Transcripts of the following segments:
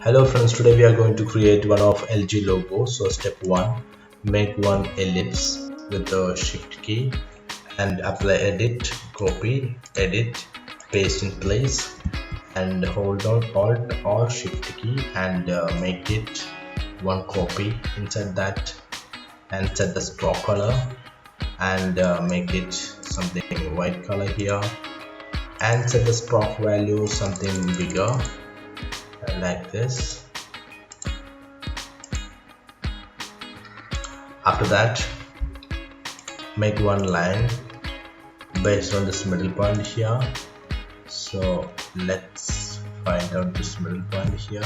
Hello friends, today we are going to create one of LG logo. So step 1, make one ellipse with the shift key and apply edit, copy, edit, paste in place and hold down alt or shift key and make it one copy inside that and set the stroke color and make it something white color here and set the stroke value something bigger like this. After that, make one line based on this middle point here. So let's find out this middle point here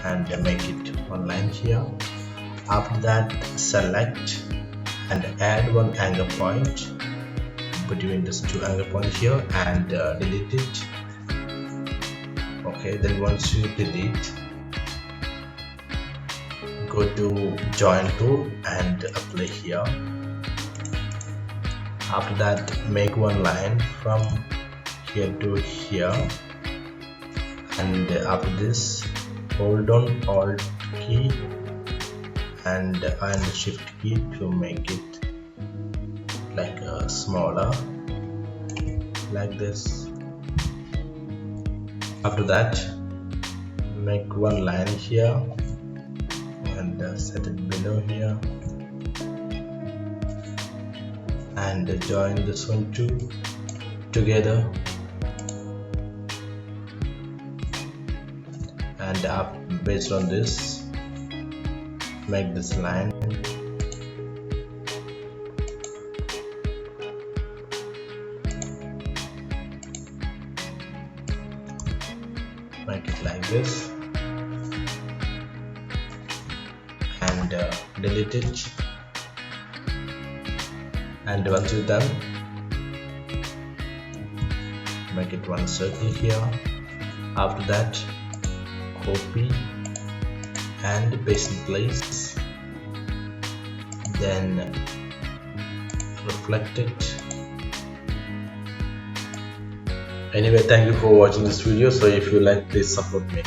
and make it one line here. After that, select and add one anchor point between these two anchor points here and delete it. Okay, then once you delete, go to join tool and apply here. After that, make one line from here to here and after this hold on alt key and shift key to make it like a smaller like this. After that, make one line here and set it below here and join this one too together and based on this make this line make it like this and delete it. And once you're done, make it one circle here. After that, copy and paste in place, then reflect it. Anyway, thank you for watching this video. So if you like, please support me.